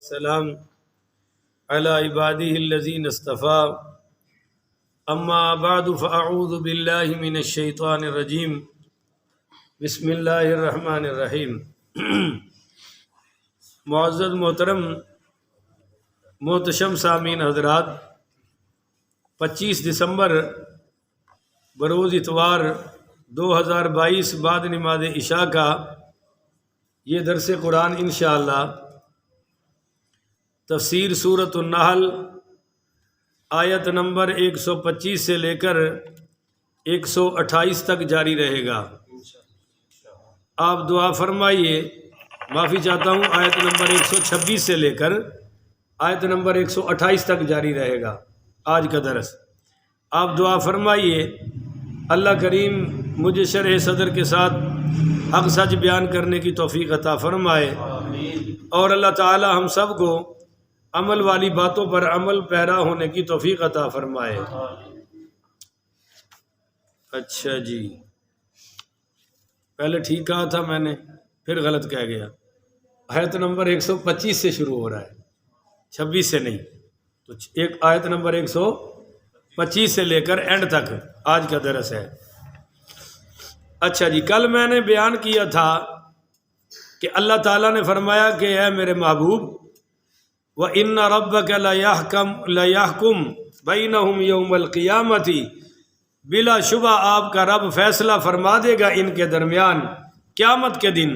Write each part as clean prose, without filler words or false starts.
السلام على عباده الذين اصطفى اما بعد فاعوذ بالله من الشیطان الرجیم بسم اللہ الرحمن الرحیم۔ معزز محترم محتشم سامعین حضرات، 25 دسمبر بروز اتوار 2022 بعد نماز عشاء کا یہ درس قرآن انشاءاللہ تفسیر سورۃ النحل آیت نمبر 125 سے لے کر 128 تک جاری رہے گا۔ آپ دعا فرمائیے، معافی چاہتا ہوں، آیت نمبر 126 سے لے کر آیت نمبر 128 تک جاری رہے گا آج کا درس۔ آپ دعا فرمائیے اللہ کریم مجھے شرح صدر کے ساتھ حق سچ بیان کرنے کی توفیق عطا فرمائے، اور اللہ تعالی ہم سب کو عمل والی باتوں پر عمل پیرا ہونے کی توفیق عطا فرمائے۔ اچھا جی، پہلے ٹھیک کہا تھا میں نے، پھر غلط کہہ گیا۔ آیت نمبر 125 سے شروع ہو رہا ہے، 26 سے نہیں۔ تو ایک آیت نمبر 125 سے لے کر اینڈ تک آج کا درس ہے۔ اچھا جی، کل میں نے بیان کیا تھا کہ اللہ تعالیٰ نے فرمایا کہ اے میرے محبوب، وَإِنَّ رَبَّكَ لَيَحْكُمْ بَيْنَهُمْ يَوْمَ الْقِيَامَةِ، بلا شبہ آپ کا رب فیصلہ فرما دے گا ان کے درمیان قیامت کے دن،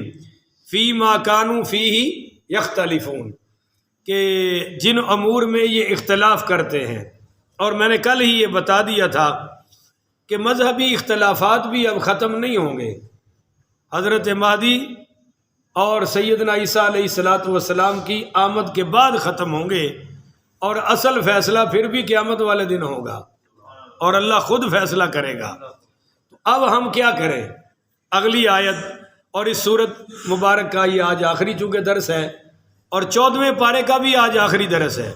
فِي مَا كَانُوا فِيهِ يَخْتَلِفُونَ، کہ جن امور میں یہ اختلاف کرتے ہیں۔ اور میں نے کل ہی یہ بتا دیا تھا کہ مذہبی اختلافات بھی اب ختم نہیں ہوں گے، حضرت مہدی اور سیدنا عیسیٰ علیہ السلام کی آمد کے بعد ختم ہوں گے، اور اصل فیصلہ پھر بھی قیامت والے دن ہوگا، اور اللہ خود فیصلہ کرے گا۔ تو اب ہم کیا کریں؟ اگلی آیت اور اس سورت مبارک کا یہ آج آخری چونکہ درس ہے، اور 14ویں پارے کا بھی آج آخری درس ہے،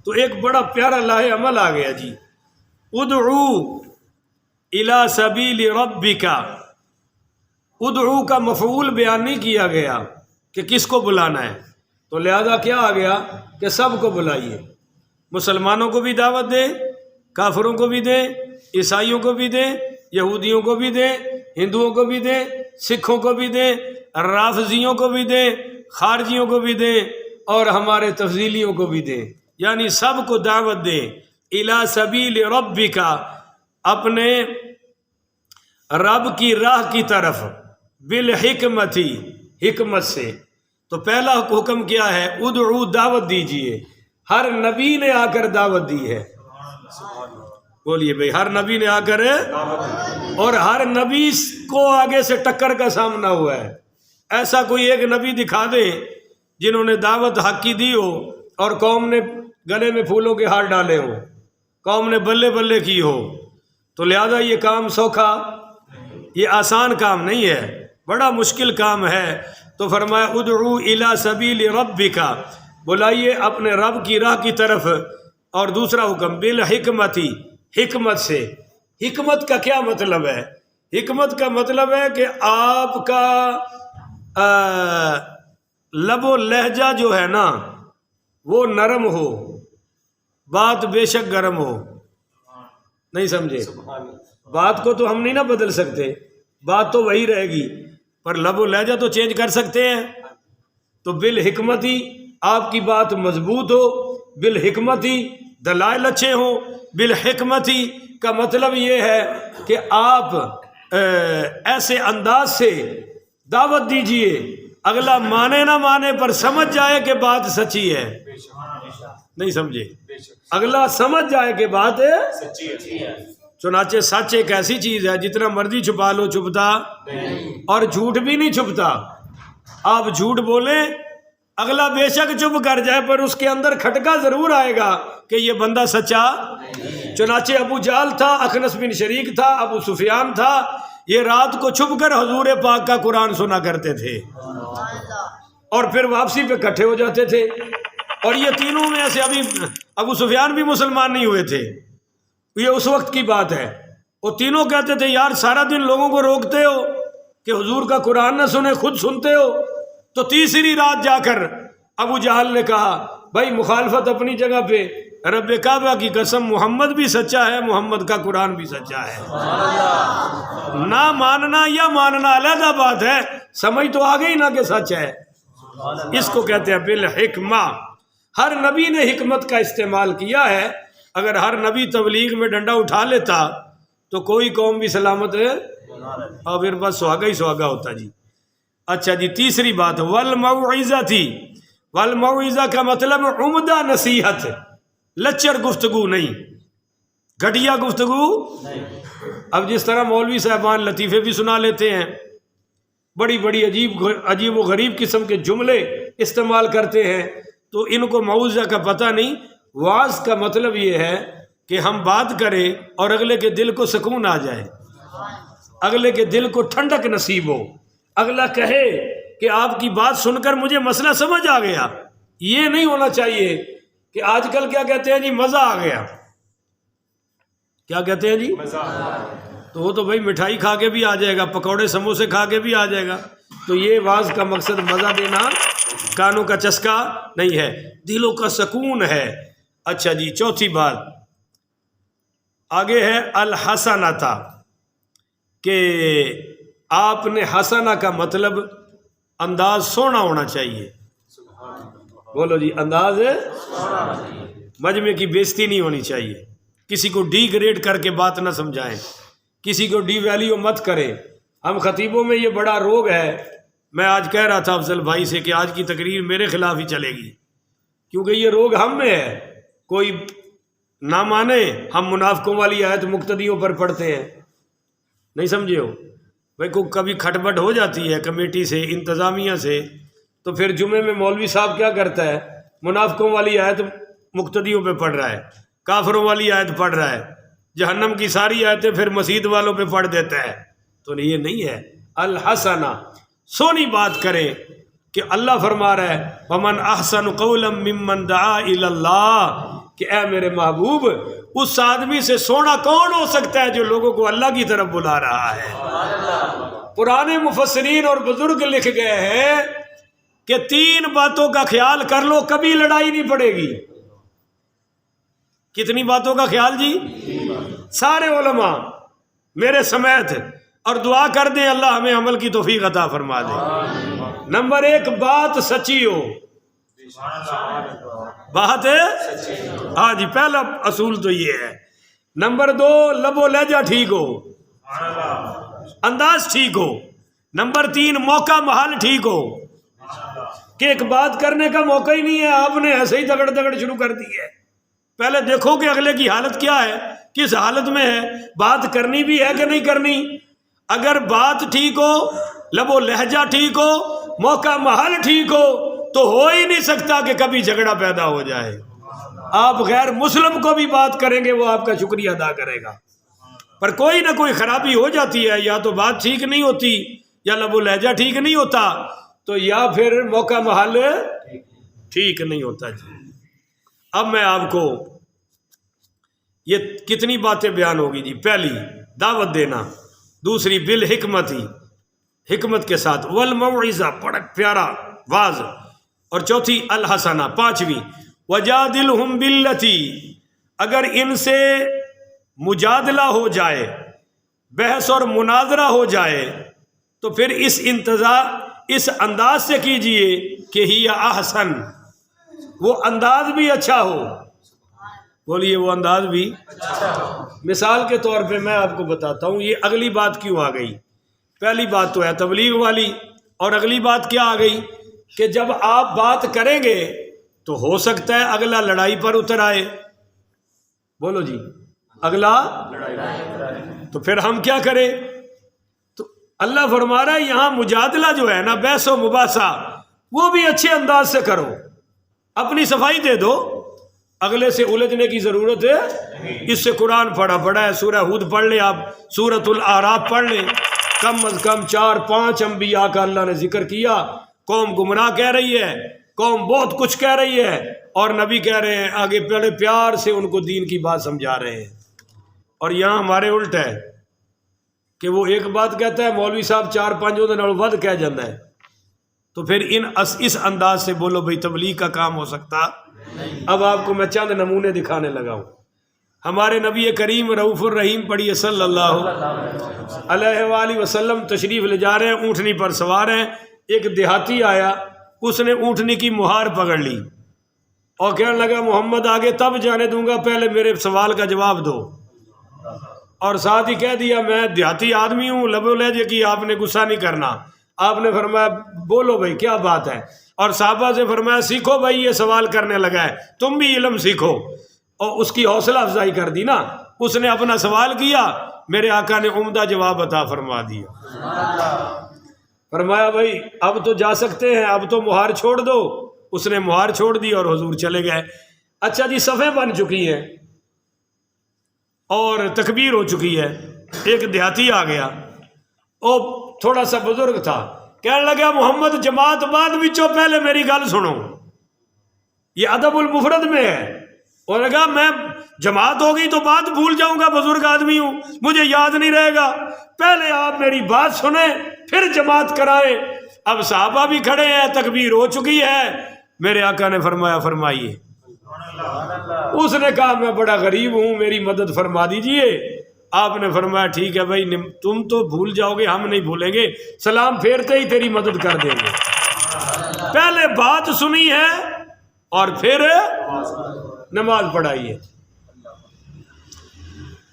تو ایک بڑا پیارا لاہ عمل آ گیا جی۔ ادعو الی سبیل ربک، ادعو کا مفعول بیان نہیں کیا گیا کہ کس کو بلانا ہے، تو لہذا کیا آ گیا کہ سب کو بلائیے، مسلمانوں کو بھی دعوت دیں، کافروں کو بھی دیں، عیسائیوں کو بھی دیں، یہودیوں کو بھی دیں، ہندوؤں کو بھی دیں، سکھوں کو بھی دیں، رافضیوں کو بھی دیں، خارجیوں کو بھی دیں، اور ہمارے تفضیلیوں کو بھی دیں، یعنی سب کو دعوت دیں۔ الی سبیل ربک، اپنے رب کی راہ کی طرف، بالحکمتی، حکمت سے۔ تو پہلا حکم کیا ہے؟ ادعو، دعوت دیجئے۔ ہر نبی نے آ کر دعوت دی ہے، بولیے بھئی، ہر نبی نے آ کر، اور ہر نبی کو آگے سے ٹکر کا سامنا ہوا ہے۔ ایسا کوئی ایک نبی دکھا دے جنہوں نے دعوت حق کی دی ہو اور قوم نے گلے میں پھولوں کے ہار ڈالے ہوں، قوم نے بلے بلے کی ہو۔ تو لہذا یہ کام سوکھا، یہ آسان کام نہیں ہے، بڑا مشکل کام ہے۔ تو فرمایا ادعو الی سبیل ربک، بلائیے اپنے رب کی راہ کی طرف۔ اور دوسرا حکم بالحکمتی، حکمت سے۔ حکمت کا کیا مطلب ہے؟ حکمت کا مطلب ہے کہ آپ کا لب و لہجہ جو ہے نا وہ نرم ہو، بات بے شک گرم ہو۔ نہیں سمجھے؟ بات کو تو ہم نہیں نہ بدل سکتے، بات تو وہی رہے گی، پر لب و لہجہ تو چینج کر سکتے ہیں۔ تو بالحکمتی، آپ کی بات مضبوط ہو، بالحکمتی دلائل اچھے ہوں۔ بالحکمتی کا مطلب یہ ہے کہ آپ ایسے انداز سے دعوت دیجئے اگلا مانے نہ مانے پر سمجھ جائے کہ بات سچی ہے۔ نہیں سمجھے؟ اگلا سمجھ جائے کہ بات سچی ہے۔ چنانچہ سچ ایک ایسی چیز ہے جتنا مرضی چھپا لو چھپتا، اور جھوٹ بھی نہیں چھپتا۔ آپ جھوٹ بولیں، اگلا بے شک چپ کر جائے، پر اس کے اندر کھٹکا ضرور آئے گا کہ یہ بندہ سچا۔ چنانچہ ابو جہل تھا، اخنس بن شریک تھا، ابو سفیان تھا، یہ رات کو چھپ کر حضور پاک کا قرآن سنا کرتے تھے، اور پھر واپسی پہ اکٹھے ہو جاتے تھے۔ اور یہ تینوں میں سے ابھی ابو سفیان بھی مسلمان نہیں ہوئے تھے، یہ اس وقت کی بات ہے۔ وہ تینوں کہتے تھے یار سارا دن لوگوں کو روکتے ہو کہ حضور کا قرآن نہ سنے، خود سنتے ہو، تو تیسری رات جا کر ابو جہل نے کہا بھائی مخالفت اپنی جگہ پہ، رب کعبہ کی قسم محمد بھی سچا ہے، محمد کا قرآن بھی سچا ہے، نہ ماننا یا ماننا علیحدہ بات ہے، سمجھ تو آ گئی نا کہ سچ ہے۔ اس کو کہتے ہیں بالحکمہ۔ ہر نبی نے حکمت کا استعمال کیا ہے، اگر ہر نبی تبلیغ میں ڈنڈا اٹھا لیتا تو کوئی قوم بھی سلامت ہے اور پھر بس سہاگا ہی سہاگا ہوتا جی۔ اچھا جی، تیسری بات والموعظہ تھی۔ والموعظہ کا مطلب عمدہ نصیحت، لچر گفتگو نہیں، گھٹیا گفتگو نہیں۔ اب جس طرح مولوی صاحبان لطیفے بھی سنا لیتے ہیں، بڑی بڑی عجیب و غریب قسم کے جملے استعمال کرتے ہیں، تو ان کو موعظہ کا پتہ نہیں۔ واعظ کا مطلب یہ ہے کہ ہم بات کریں اور اگلے کے دل کو سکون آ جائے، اگلے کے دل کو ٹھنڈک نصیب ہو، اگلا کہے کہ آپ کی بات سن کر مجھے مسئلہ سمجھ آ گیا۔ یہ نہیں ہونا چاہیے کہ آج کل کیا کہتے ہیں جی، مزہ آ گیا۔ کیا کہتے ہیں جی؟ تو وہ تو بھائی مٹھائی کھا کے بھی آ جائے گا، پکوڑے سموسے کھا کے بھی آ جائے گا۔ تو یہ واعظ کا مقصد مزہ دینا، کانوں کا چسکا نہیں ہے، دلوں کا سکون ہے۔ اچھا جی، چوتھی بات آگے ہے الحسنۃ، کہ آپ نے حسنہ کا مطلب انداز سونا ہونا چاہیے۔ بولو جی، انداز مجمع کی بےزتی نہیں ہونی چاہیے، کسی کو ڈی گریڈ کر کے بات نہ سمجھائیں، کسی کو ڈی ویلیو مت کریں۔ ہم خطیبوں میں یہ بڑا روگ ہے۔ میں آج کہہ رہا تھا افضل بھائی سے کہ آج کی تقریر میرے خلاف ہی چلے گی، کیونکہ یہ روگ ہم میں ہے۔ کوئی نہ مانے، ہم منافقوں والی آیت مقتدیوں پر پڑھتے ہیں، نہیں سمجھے ہو بھائی؟ کو کبھی کھٹپٹ ہو جاتی ہے کمیٹی سے، انتظامیہ سے، تو پھر جمعے میں مولوی صاحب کیا کرتا ہے، منافقوں والی آیت مقتدیوں پہ پڑھ رہا ہے، کافروں والی آیت پڑھ رہا ہے، جہنم کی ساری آیتیں پھر مسجد والوں پہ پڑھ دیتا ہے۔ تو یہ نہیں ہے۔ الحسنہ، سونی بات کریں کہ اللہ فرما رہا ہے وَمَنْ أَحْسَنُ قَوْلًا مِّمَّنْ دَعَا إِلَى اللَّهِ، کہ اے میرے محبوب، اس آدمی سے سونا کون ہو سکتا ہے جو لوگوں کو اللہ کی طرف بلا رہا ہے۔ پرانے مفسرین اور بزرگ لکھ گئے ہیں کہ 3 باتوں کا خیال کر لو، کبھی لڑائی نہیں پڑے گی۔ کتنی باتوں کا خیال جی؟ سارے علماء میرے سمیت، اور دعا کر دیں اللہ ہمیں عمل کی توفیق عطا فرما دے۔ نمبر 1، بات سچی ہو۔ بات ہے ہاں جی، پہلا اصول تو یہ ہے۔ نمبر 2، لب و لہجہ ٹھیک ہو، انداز ٹھیک ہو۔ نمبر 3، موقع محل ٹھیک ہو، کہ ایک بات کرنے کا موقع ہی نہیں ہے، آپ نے ایسے ہی دگڑ دگڑ شروع کر دی ہے۔ پہلے دیکھو کہ اگلے کی حالت کیا ہے، کس حالت میں ہے، بات کرنی بھی ہے کہ نہیں کرنی۔ اگر بات ٹھیک ہو، لب و لہجہ ٹھیک ہو، موقع محل ٹھیک ہو ہی نہیں سکتا کہ کبھی جھگڑا پیدا ہو جائے۔ آپ غیر مسلم کو بھی بات کریں گے، وہ آپ کا شکریہ ادا کرے گا، پر کوئی نہ کوئی خرابی ہو جاتی ہے، یا تو بات ٹھیک نہیں ہوتی، یا لب و لہجہ ٹھیک نہیں ہوتا، تو یا پھر موقع محل ٹھیک نہیں ہوتا جی۔ اب میں آپ کو یہ کتنی باتیں بیان ہوگی جی؟ پہلی، دعوت دینا۔ دوسری، بالحکمت، حکمت کے ساتھ، والموعظہ، بڑا پیارا واعظ، اور چوتھی الحسنہ، پانچویں وجادلہم باللتی، اگر ان سے مجادلہ ہو جائے، بحث اور مناظرہ ہو جائے، تو پھر اس انداز سے کیجئے کہ ہی احسن، وہ انداز بھی اچھا ہو۔ بولیے، وہ انداز بھی اچھا ہو۔ مثال کے طور پہ میں آپ کو بتاتا ہوں یہ اگلی بات کیوں آ گئی۔ پہلی بات تو ہے تبلیغ والی، اور اگلی بات کیا آ گئی کہ جب آپ بات کریں گے تو ہو سکتا ہے اگلا لڑائی پر اتر آئے۔ بولو جی، اگلا تو پھر ہم کیا کریں؟ تو اللہ فرما رہا ہے یہاں مجادلہ جو ہے نا، بحث و مباحثہ، وہ بھی اچھے انداز سے کرو، اپنی صفائی دے دو، اگلے سے الجھنے کی ضرورت ہے۔ اس سے قرآن پڑھا ہے، سورہ ہود پڑھ لیں، آپ سورۃ الاعراف پڑھ لیں، کم از کم 4-5 انبیاء کا اللہ نے ذکر کیا۔ قوم گمراہ کہہ رہی ہے، قوم بہت کچھ کہہ رہی ہے، اور نبی کہہ رہے ہیں آگے بڑے پیار سے ان کو دین کی بات سمجھا رہے ہیں۔ اور یہاں ہمارے الٹ ہے کہ وہ ایک بات کہتا ہے، مولوی صاحب 4-5 دن اور ود کہہ جاتا ہے، تو پھر اس انداز سے بولو بھئی تبلیغ کا کام ہو سکتا۔ اب آپ کو میں چند نمونے دکھانے لگا ہوں۔ ہمارے نبی کریم رؤوف الرحیم پڑھیے صلی اللہ علیہ وآلہ وسلم تشریف لے جا رہے ہیں، اونٹنی پر سوار ہیں، ایک دیہاتی آیا، اس نے اونٹنی کی مہار پکڑ لی اور کہنے لگا محمد آگے تب جانے دوں گا، پہلے میرے سوال کا جواب دو، اور ساتھ ہی کہہ دیا میں دیہاتی آدمی ہوں، لب و لہجے کی آپ نے غصہ نہیں کرنا۔ آپ نے فرمایا بولو بھائی کیا بات ہے، اور صحابہ سے فرمایا سیکھو بھائی، یہ سوال کرنے لگا ہے، تم بھی علم سیکھو، اور اس کی حوصلہ افزائی کر دی نا۔ اس نے اپنا سوال کیا، میرے آقا نے عمدہ جواب عطا فرما دیا۔ فرمایا بھائی اب تو جا سکتے ہیں، اب تو مہار چھوڑ دو۔ اس نے مہار چھوڑ دی اور حضور چلے گئے۔ اچھا جی، صفیں بن چکی ہیں اور تکبیر ہو چکی ہے، ایک دیہاتی آ گیا، وہ تھوڑا سا بزرگ تھا، کہنے لگا محمد جماعت بعد وچوں پہلے میری گل سنو، یہ ادب المفرد میں ہے۔ اور لگا میں جماعت ہوگی تو بات بھول جاؤں گا، بزرگ آدمی ہوں، مجھے یاد نہیں رہے گا، پہلے آپ میری بات سنیں پھر جماعت کرائیں۔ اب صحابہ بھی کھڑے ہیں، تکبیر ہو چکی ہے، میرے آقا نے فرمایا فرمائیے۔ اس نے کہا میں بڑا غریب ہوں، میری مدد فرما دیجئے۔ آپ نے فرمایا ٹھیک ہے بھائی، تم تو بھول جاؤ گے، ہم نہیں بھولیں گے، سلام پھیرتے ہی تیری مدد کر دیں گے۔ پہلے بات سنی ہے اور پھر نماز پڑھائی ہے۔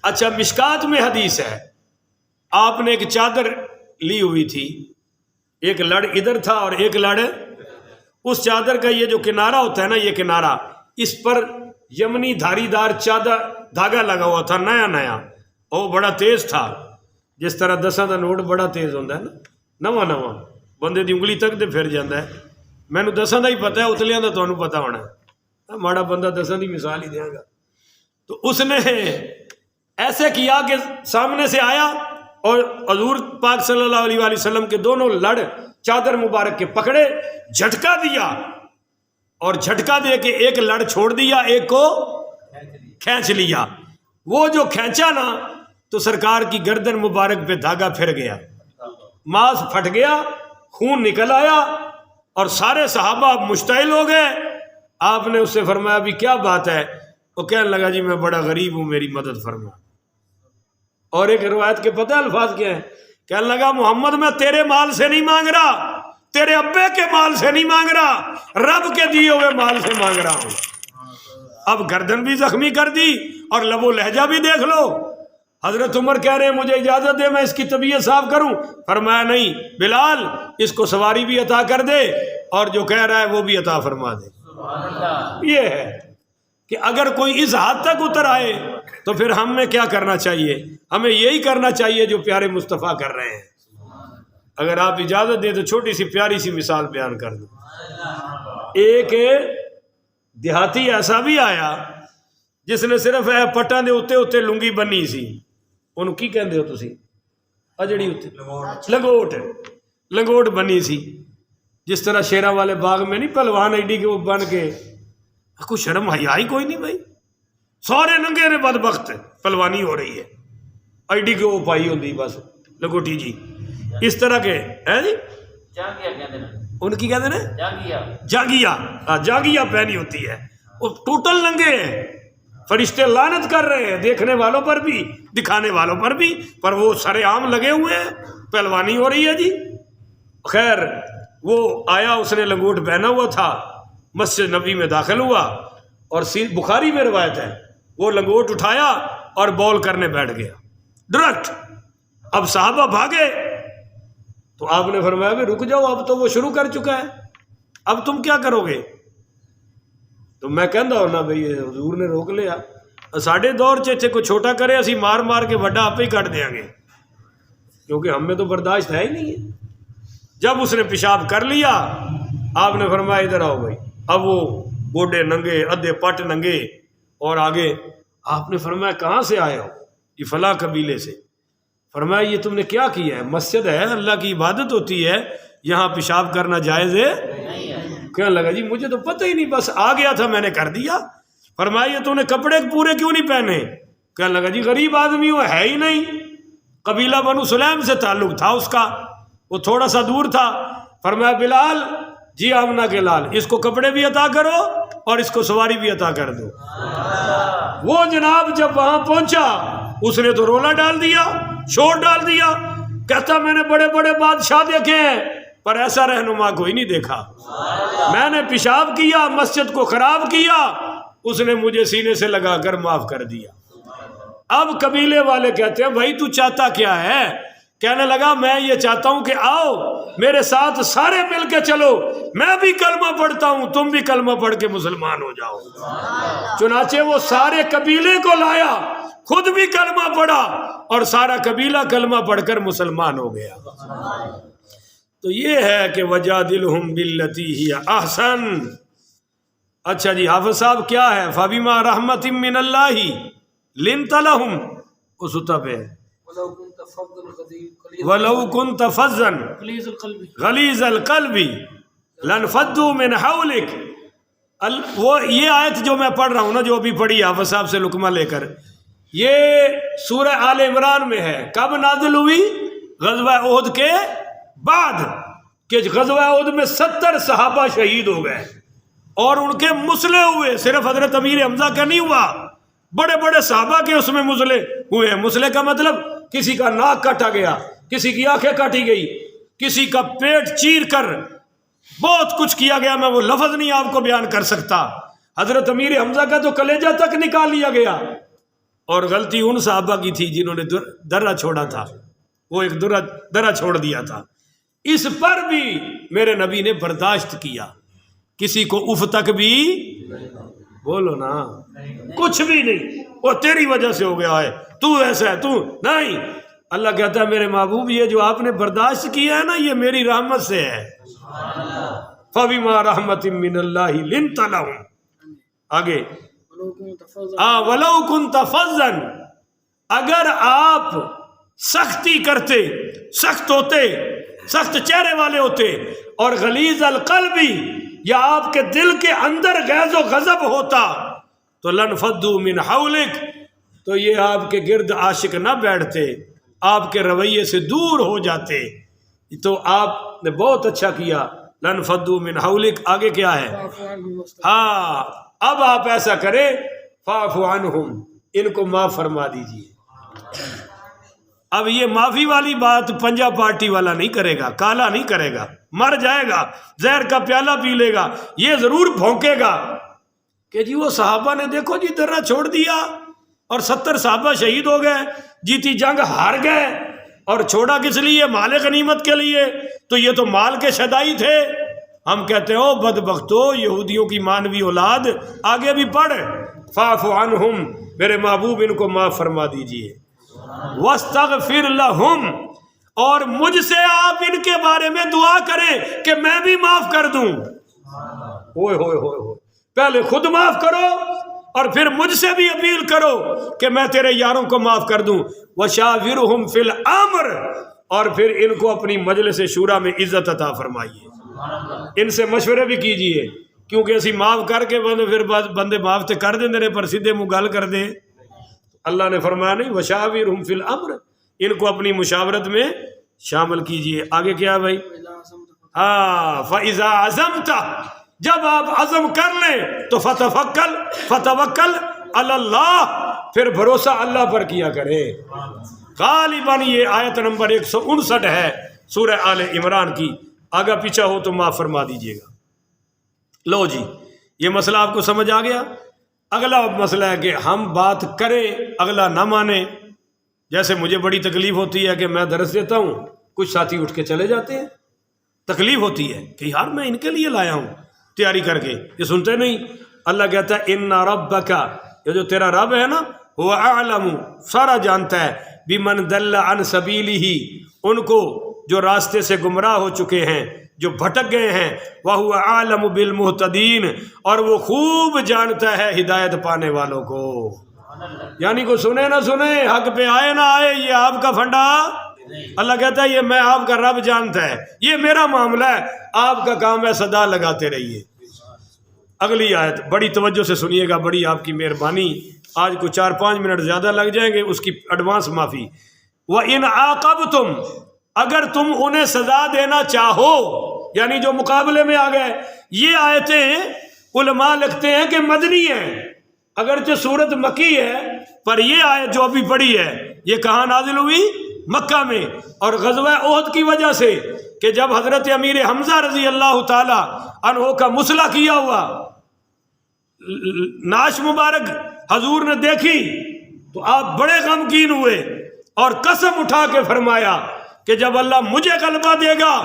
اچھا، مشکات میں حدیث ہے، آپ نے ایک چادر لی ہوئی تھی، ایک لڑ ادھر تھا اور ایک لڑ، اس چادر کا یہ جو کنارہ ہوتا ہے نا، یہ کنارہ، اس پر یمنی دھاری دار چادر دھاگا لگا ہوا تھا، نیا نیا، اور بڑا تیز تھا، جس طرح 10 دا نوٹ بڑا تیز ہوتا ہے نا، نواں نواں بندے دی انگلی تک دے پھر جاتا ہے۔ مینوں 10 دا ہی پتا ہے، اتلیاں دا تانوں پتا ہونا ہے، ماڑا بندہ 10 دی مثال ہی دیاں گا۔ تو اس نے ایسے کیا کہ سامنے سے آیا اور حضور پاک صلی اللہ علیہ وآلہ وسلم کے دونوں لڑ چادر مبارک کے پکڑے، جھٹکا دیا، اور جھٹکا دے کے ایک لڑ چھوڑ دیا، ایک کو کھینچ لیا۔ وہ جو کھینچا نا تو سرکار کی گردن مبارک پہ دھاگا پھر گیا، ماس پھٹ گیا، خون نکل آیا، اور سارے صحابہ مشتعل ہو گئے۔ آپ نے اس سے فرمایا ابھی کیا بات ہے؟ وہ کہنے لگا جی میں بڑا غریب ہوں، میری مدد فرما۔ اور ایک روایت کے پتہ الفاظ کیا ہیں؟ کہنے لگا محمد میں تیرے مال سے نہیں مانگ رہا، تیرے ابے کے مال سے نہیں مانگ رہا، رب کے دیے ہوئے مال سے مانگ رہا ہوں۔ اب گردن بھی زخمی کر دی اور لب و لہجہ بھی دیکھ لو۔ حضرت عمر کہہ رہے ہیں مجھے اجازت دے میں اس کی طبیعت صاف کروں۔ فرمایا نہیں بلال، اس کو سواری بھی عطا کر دے اور جو کہہ رہا ہے وہ بھی عطا فرما دے۔ یہ ہے کہ اگر کوئی اس حد تک اتر آئے تو پھر ہم نے کیا کرنا چاہیے؟ ہمیں یہی کرنا چاہیے جو پیارے مصطفیٰ کر رہے ہیں۔ اگر آپ اجازت دیں تو چھوٹی سی پیاری سی مثال بیان کر دوں۔ ایک دیہاتی ایسا بھی آیا جس نے صرف پٹاں دے اتے اتے لنگی بنی سی، انہوں کی کہندے ہو تسی؟ اجڑی اتے لنگوٹ بنی سی، جس طرح شیراں والے باغ میں نہیں پہلوان ایڈی کے وہ بن کے، کوئی شرم حیا ہی کوئی نہیں بھائی، سارے ننگے نے بدبخت پہلوانی ہو رہی ہے، ایڈی کے وہ پائی ہوندی بس لنگوٹی جی، اس طرح کے ہیں جی، ان کی کہتے ہیں جاگیا پہنی ہوتی ہے، وہ ٹوٹل ننگے ہیں، فرشتے لعنت کر رہے ہیں دیکھنے والوں پر بھی دکھانے والوں پر بھی، پر وہ سرے عام لگے ہوئے ہیں، پہلوانی ہو رہی ہے جی۔ خیر وہ آیا، اس نے لنگوٹ پہنا ہوا تھا، مسجد نبی میں داخل ہوا، اور بخاری میں روایت ہے وہ لنگوٹ اٹھایا اور بول کرنے بیٹھ گیا ڈائریکٹ۔ اب صحابہ بھاگے تو آپ نے فرمایا بھی رک جاؤ، اب تو وہ شروع کر چکا ہے، اب تم کیا کرو گے؟ تو میں کہندا ہونا بھئی حضور نے روک لیا، ساڈے دور چ کوئی چھوٹا کرے اسی مار مار کے بڑا آپ ہی کٹ دیاں گے، کیونکہ ہم میں تو برداشت ہے ہی نہیں ہے۔ جب اس نے پیشاب کر لیا آپ نے فرمایا ادھر آؤ بھائی، اب وہ گوڈے ننگے، ادھے پٹ ننگے، اور آگے آپ نے فرمایا کہاں سے آئے ہو؟ یہ فلاں قبیلے سے۔ فرمایا یہ تم نے کیا کیا ہے؟ مسجد ہے، اللہ کی عبادت ہوتی ہے، یہاں پیشاب کرنا جائز ہے؟ کہنے لگا جی مجھے تو پتہ ہی نہیں، بس آ گیا تھا میں نے کر دیا۔ فرمایا یہ تم نے کپڑے پورے کیوں نہیں پہنے؟ کہنے لگا جی غریب آدمی وہ ہے ہی نہیں، قبیلہ بنو سلیم سے تعلق تھا اس کا، وہ تھوڑا سا دور تھا، فرمایا بلال جی آمنہ کے لال اس کو کپڑے بھی عطا کرو اور اس کو سواری بھی عطا کر دو۔ وہ جناب جب وہاں پہنچا اس نے تو رولا ڈال دیا، شور ڈال دیا، کہتا میں نے بڑے بڑے بادشاہ دیکھے ہیں پر ایسا رہنما کوئی نہیں دیکھا، میں نے پیشاب کیا، مسجد کو خراب کیا، اس نے مجھے سینے سے لگا کر معاف کر دیا۔ اب قبیلے والے کہتے ہیں بھائی تو چاہتا کیا ہے؟ کہنے لگا میں یہ چاہتا ہوں کہ آؤ میرے ساتھ سارے مل کے چلو، میں بھی کلمہ پڑھتا ہوں، تم بھی کلمہ پڑھ کے مسلمان ہو جاؤ۔ چنانچہ وہ سارے قبیلے کو لایا، خود بھی کلمہ پڑھا اور سارا قبیلہ کلمہ پڑھ کر مسلمان ہو گیا۔ تو یہ ہے کہ وجادلہم باللتی ہی احسن۔ اچھا جی حافظ صاحب کیا ہے؟ فبما رحمت من اللہ لنت لہم، اس اتب ہے ولو كنت فظا غلیظ القلب لانفضوا من حولک۔ وہ یہ آیت جو میں پڑھ رہا ہوں نا، جو ابھی پڑھی حافظ صاحب سے لقمہ لے کر، یہ سورہ آل عمران میں ہے۔ کب نازل ہوئی؟ غزوہ احد کے بعد، کہ غزوہ احد میں 70 صحابہ شہید ہو گئے اور ان کے مسلے ہوئے، صرف حضرت امیر حمزہ کا نہیں ہوا، بڑے بڑے صحابہ کے اس میں مسلے ہوئے۔ مسلے کا مطلب کسی کا ناک کاٹا گیا، کسی کی آنکھیں کاٹی گئی، کسی کا پیٹ چیر کر بہت کچھ کیا گیا، میں وہ لفظ نہیں آپ کو بیان کر سکتا۔ حضرت امیر حمزہ کا تو کلیجہ تک نکال لیا گیا، اور غلطی ان صحابہ کی تھی جنہوں نے درہ چھوڑا تھا، وہ ایک درہ چھوڑ دیا تھا۔ اس پر بھی میرے نبی نے برداشت کیا، کسی کو اف تک بھی بولو نا، کچھ بھی نہیں، وہ تیری وجہ سے ہو گیا ہے، تو ایسا ہے، تو نہیں۔ اللہ کہتا ہے میرے محبوب یہ جو آپ نے برداشت کیا ہے نا، یہ میری رحمت سے ہے۔ فَبِمَا رَحْمَةٍ مِّنَ اللَّهِ لِنْتَ لَهُمْ۔ آگے وَلَوْ كُنْتَ فَظًّا، اگر آپ سختی کرتے، سخت ہوتے، سخت چہرے والے ہوتے، اور غلیظ القلب، یا آپ کے دل کے اندر غیظ و غضب ہوتا، تو لَنْفَضُّوا مِنْ حَوْلِكَ، تو یہ آپ کے گرد عاشق نہ بیٹھتے، آپ کے رویے سے دور ہو جاتے۔ تو آپ نے بہت اچھا کیا، لَنْفَضُّوا مِنْ حَوْلِكَ۔ آگے کیا ہے؟ ہاں اب آپ ایسا کریں، فَاعْفُ عَنْهُمْ، ان کو معاف فرما دیجیے۔ اب یہ معافی والی بات پنجا پارٹی والا نہیں کرے گا، کالا نہیں کرے گا، مر جائے گا، زہر کا پیالہ پی لے گا، یہ ضرور بھونکے گا کہ جی وہ صحابہ نے دیکھو جی درہ چھوڑ دیا اور 70 صحابہ شہید ہو گئے، جیتی جنگ ہار گئے، اور چھوڑا کس لیے؟ مال غنیمت کے لیے، تو یہ تو مال کے شدائی تھے۔ ہم کہتے ہو بدبختو، یہودیوں کی مانوی اولاد، آگے بھی پڑھ، فاعف عنہم، میرے محبوب ان کو معاف فرما دیجئے، واستغفر لہم، اور مجھ سے آپ ان کے بارے میں دعا کریں کہ میں بھی معاف کر دوں۔ ہوئے ہوئے ہوئے ہوئے، پہلے خود معاف کرو اور پھر مجھ سے بھی اپیل کرو کہ میں تیرے یاروں کو معاف کر دوں۔ وشاورہم فی الامر، اور پھر ان کو اپنی مجلس شورا میں عزت عطا فرمائیے، ان سے مشورے بھی کیجئے، کیونکہ اسی معاف کر کے پھر بندے معاف تے کر دیں میرے پر سیدھے منہ گل کر دے۔ اللہ نے فرمایا نہیں، وشاورہم فی الامر، ان کو اپنی مشاورت میں شامل کیجئے۔ آگے کیا ہے بھائی؟ ہاں، فَإِذَا عَزَمْتَ، جب آپ عزم کر لیں تو فتوکل علی اللہ، پھر بھروسہ اللہ پر کیا کرے۔ غالباً یہ آیت نمبر 159 ہے سورہ آل عمران کی، آگا پیچھا ہو تو معاف فرما دیجئے گا۔ لو جی، یہ مسئلہ آپ کو سمجھ آ گیا۔ اگلا مسئلہ ہے کہ ہم بات کریں اگلا نہ مانے۔ جیسے مجھے بڑی تکلیف ہوتی ہے کہ میں درس دیتا ہوں، کچھ ساتھی اٹھ کے چلے جاتے ہیں، تکلیف ہوتی ہے کہ یار میں ان کے لیے لایا ہوں تیاری کر کے، یہ سنتے نہیں۔ اللہ کہتا ہے ان ربک، یہ جو تیرا رب ہے نا، وہ اعلم، سارا جانتا ہے، بمن دل عن سبیلہ، ان کو جو راستے سے گمراہ ہو چکے ہیں، جو بھٹک گئے ہیں، وَهُوَ أَعْلَمُ بِالْمُهْتَدِينَ، اور وہ خوب جانتا ہے ہدایت پانے والوں کو۔ یعنی کو سنے نہ سنے، حق پہ آئے نہ آئے، یہ آپ کا فنڈا، اللہ کہتا ہے یہ میں آپ کا رب جانتا ہے، یہ میرا معاملہ ہے، آپ کا کام ہے صدا لگاتے رہیے۔ اگلی آیت بڑی توجہ سے سنیے گا، بڑی آپ کی مہربانی، آج کو 4-5 منٹ زیادہ لگ جائیں گے، اس کی ایڈوانس معافی۔ وَإِنْ عَاقَبْتُمْ، اگر تم انہیں سزا دینا چاہو، یعنی جو مقابلے میں آ گئے. یہ آیتیں علماء لکھتے ہیں کہ مدنی ہیں، اگرچہ صورت مکی ہے، پر یہ آیت جو ابھی پڑھی ہے یہ کہاں نازل ہوئی؟ مکہ میں. اور غزوہ احد کی وجہ سے کہ جب حضرت امیر حمزہ رضی اللہ تعالی عنہ کا مسلح کیا ہوا ناش مبارک حضور نے دیکھی تو آپ بڑے غمگین ہوئے اور قسم اٹھا کے فرمایا کہ جب اللہ مجھے غلبہ دے گا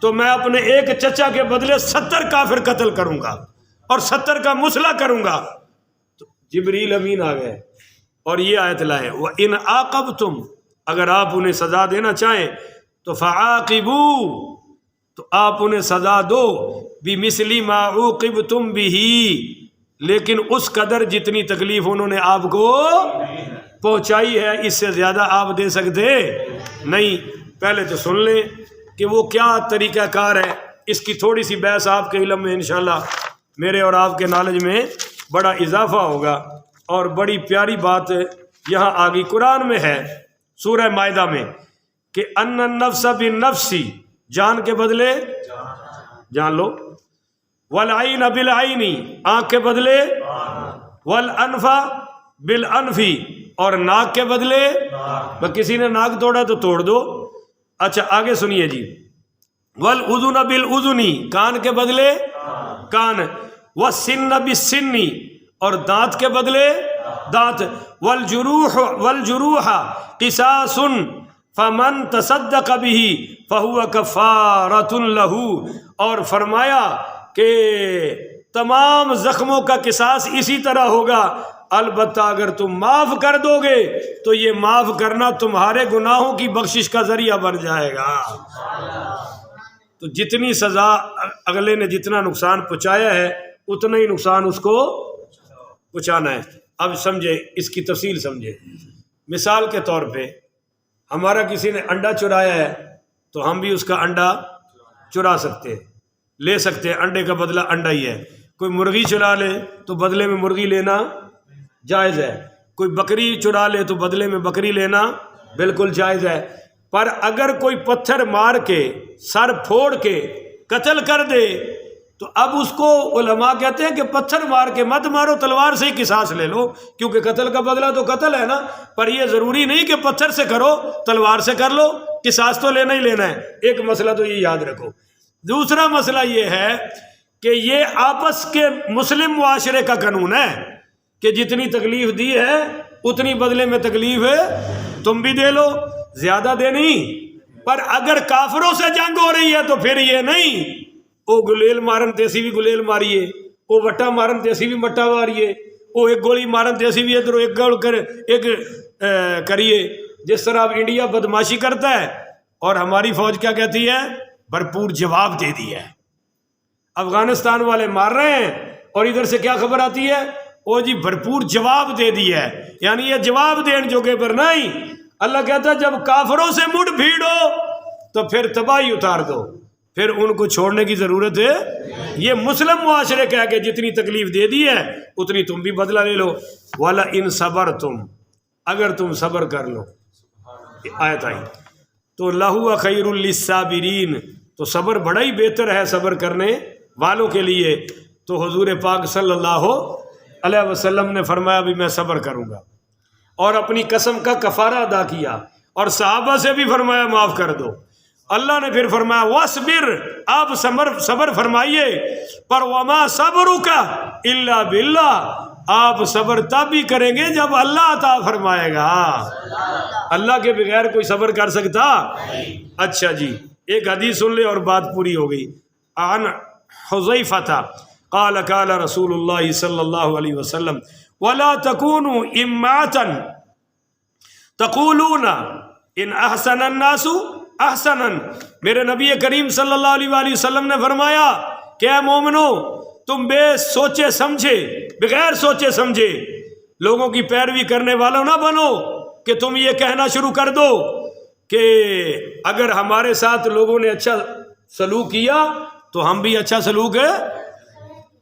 تو میں اپنے ایک چچا کے بدلے 70 کافر قتل کروں گا اور 70 کا مسلح کروں گا. تو جبریل امین آ گئے اور یہ آیت لائے وَإِنْ عَاقَبْتُمْ، اگر آپ انہیں سزا دینا چاہیں تو فَعَاقِبُوا، تو آپ انہیں سزا دو بِمِثْلِ مَا عُوقِبْتُمْ بِهِ، لیکن اس قدر جتنی تکلیف انہوں نے آپ کو پہنچائی ہے اس سے زیادہ آپ دے سکتے نہیں. پہلے تو سن لیں کہ وہ کیا طریقہ کار ہے. اس کی تھوڑی سی بحث آپ کے علم میں انشاءاللہ میرے اور آپ کے نالج میں بڑا اضافہ ہوگا. اور بڑی پیاری بات یہاں آگئی قرآن میں ہے سورہ مائدہ میں کہ ان النفس بالنفس، جان کے بدلے جان لو، والعین بالعین، آنکھ کے بدلے، والانف بالانف، اور ناک کے بدلے کسی نے ناک توڑا تو توڑ دو. اچھا آگے سنیے جی، والاذن بالاذن، کان کے بدلے کان، والسن بالسن، اور دانت کے بدلے دانت، والجروح قصاص فمن تصدق به فهو کفارۃ له، اور فرمایا کہ تمام زخموں کا قصاص اسی طرح ہوگا، البتہ اگر تم معاف کر دو گے تو یہ معاف کرنا تمہارے گناہوں کی بخشش کا ذریعہ بن جائے گا. تو جتنی سزا اگلے نے جتنا نقصان پہنچایا ہے اتنا ہی نقصان اس کو پہنچانا ہے. اب سمجھے، اس کی تفصیل سمجھے. مثال کے طور پہ ہمارا کسی نے انڈا چرایا ہے تو ہم بھی اس کا انڈا چرا سکتے ہیں، لے سکتے ہیں، انڈے کا بدلہ انڈا ہی ہے. کوئی مرغی چرا لے تو بدلے میں مرغی لینا جائز ہے، کوئی بکری چرا لے تو بدلے میں بکری لینا بالکل جائز ہے. پر اگر کوئی پتھر مار کے سر پھوڑ کے قتل کر دے تو اب اس کو علماء کہتے ہیں کہ پتھر مار کے مت مارو، تلوار سے ہی قصاص لے لو، کیونکہ قتل کا بدلہ تو قتل ہے نا. پر یہ ضروری نہیں کہ پتھر سے کرو، تلوار سے کر لو، قصاص تو لینا ہی لینا ہے. ایک مسئلہ تو یہ یاد رکھو. دوسرا مسئلہ یہ ہے کہ یہ آپس کے مسلم معاشرے کا قانون ہے کہ جتنی تکلیف دی ہے اتنی بدلے میں تکلیف ہے تم بھی دے لو، زیادہ دے نہیں. پر اگر کافروں سے جنگ ہو رہی ہے تو پھر یہ نہیں وہ گلیل مارن تیسی بھی گلیل ماریے، وہ وٹا مارن تیسی بھی مٹا ماریے، وہ ایک گولی مارن تیسی بھی ادھر ایک گول کر ایک کریے. جس طرح اب انڈیا بدماشی کرتا ہے اور ہماری فوج کیا کہتی ہے؟ بھرپور جواب دے دیا ہے. افغانستان والے مار رہے ہیں اور ادھر سے کیا خبر آتی ہے؟ وہ جی بھرپور جواب دے دیا ہے. یعنی یہ جواب دین جوگے پر نہیں. اللہ کہتا ہے جب کافروں سے مڑ بھیڑو تو پھر تباہی اتار دو، پھر ان کو چھوڑنے کی ضرورت ہے. یہ مسلم معاشرے کہہ کے جتنی تکلیف دے دی ہے اتنی تم بھی بدلہ لے لو. وَلَئِن صَبَرْتُمْ، اگر تم صبر کر لو، آیت آئی تو لَهُوَ خَيْرٌ لِلصَّابِرِينَ، تو صبر بڑا ہی بہتر ہے صبر کرنے والوں کے لیے. تو حضور پاک صلی اللہ علیہ وسلم نے فرمایا بھی میں صبر کروں گا، اور اپنی قسم کا کفارہ ادا کیا، اور صحابہ سے بھی فرمایا معاف کر دو. اللہ نے پھر فرمایا وَاصْبِرْ، آپ صبر فرمائیے، پر وَمَا صَبْرُكَ إِلَّا بِاللَّهِ، آپ صبر تب بھی کریں گے جب اللہ عطا فرمائے گا. اللہ کے بغیر کوئی صبر کر سکتا؟ اچھا جی ایک حدیث سن لے اور بات پوری ہو گئی. عن حذیفہ قال قال رسول اللہ صلی اللہ علیہ وسلم وَلَا تَكُونُوا إِمَّاتًا تَقُولُونَ إِنْ أَحْسَنَ النَّاسُ احسنن. میرے نبی کریم صلی اللہ علیہ وآلہ وسلم نے فرمایا کہ اے مومنو، تم بے سوچے سمجھے، بغیر سوچے سمجھے لوگوں کی پیروی کرنے والوں نہ بنو کہ تم یہ کہنا شروع کر دو کہ اگر ہمارے ساتھ لوگوں نے اچھا سلوک کیا تو ہم بھی اچھا سلوک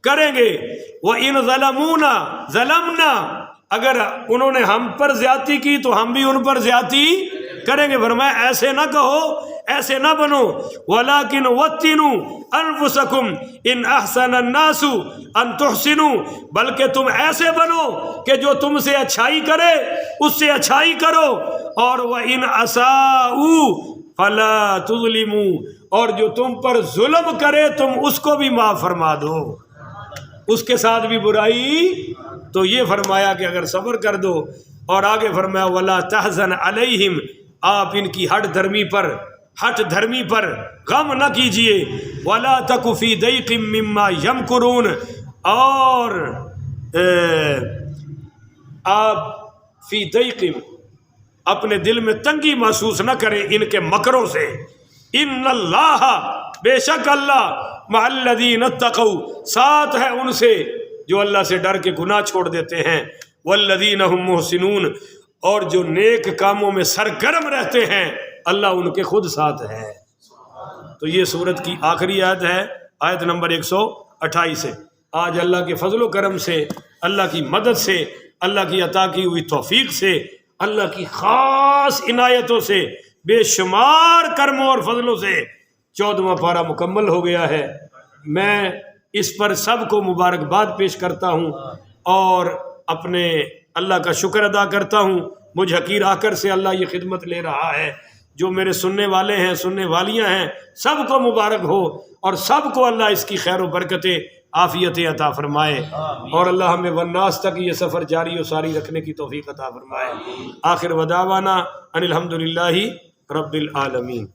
کریں گے. وَإِنْ ظَلَمُونَا ظَلَمْنَا، اگر انہوں نے ہم پر زیادتی کی تو ہم بھی ان پر زیادتی کریں گے. فرمایا ایسے نہ کہو ایسے نہ بنو، ولیکن وطنوا انفسکم ان احسن الناس ان تحسنوا، بلکہ تم ایسے بنو کہ جو تم سے اچھائی کرے اس سے اچھائی کرو، اور وَإِنْ أَسَاءُوا فَلَا تُظْلِمُوا، اور جو تم پر ظلم کرے تم اس کو بھی معاف فرما دو، اس کے ساتھ بھی برائی۔ تو یہ فرمایا کہ اگر صبر کر دو، اور آگے فرمایا وَلَا تَحْزَنْ عَلَيْهِمْ، آپ ان کی ہٹ دھرمی پر غم نہ کیجئے، وَلَا تَكُ فِي ضَيْقٍ مِّمَّا يَمْكُرُونَ، اور آپ فی ضیق، اپنے دل میں تنگی محسوس نہ کریں ان کے مکروں سے، ان اللہ، بے شک اللہ، مع الذین اتقوا، ساتھ ہے ان سے جو اللہ سے ڈر کے گناہ چھوڑ دیتے ہیں، والذین هم محسنون، اور جو نیک کاموں میں سرگرم رہتے ہیں اللہ ان کے خود ساتھ ہے۔ تو یہ سورت کی آخری آیت ہے، آیت نمبر 128 ہے۔ آج اللہ کے فضل و کرم سے، اللہ کی مدد سے، اللہ کی عطا کی ہوئی توفیق سے، اللہ کی خاص عنایتوں سے، بے شمار کرموں اور فضلوں سے 14واں پارہ مکمل ہو گیا ہے۔ میں اس پر سب کو مبارکباد پیش کرتا ہوں اور اپنے اللہ کا شکر ادا کرتا ہوں۔ مجھ حقیر آ کر سے اللہ یہ خدمت لے رہا ہے، جو میرے سننے والے ہیں، سننے والیاں ہیں، سب کو مبارک ہو، اور سب کو اللہ اس کی خیر و برکت عافیت عطا فرمائے، اور اللہ ہمیں والناس تک یہ سفر جاری و ساری رکھنے کی توفیق عطا فرمائے۔ آخر ودعوانا ان الحمدللہ رب العالمین۔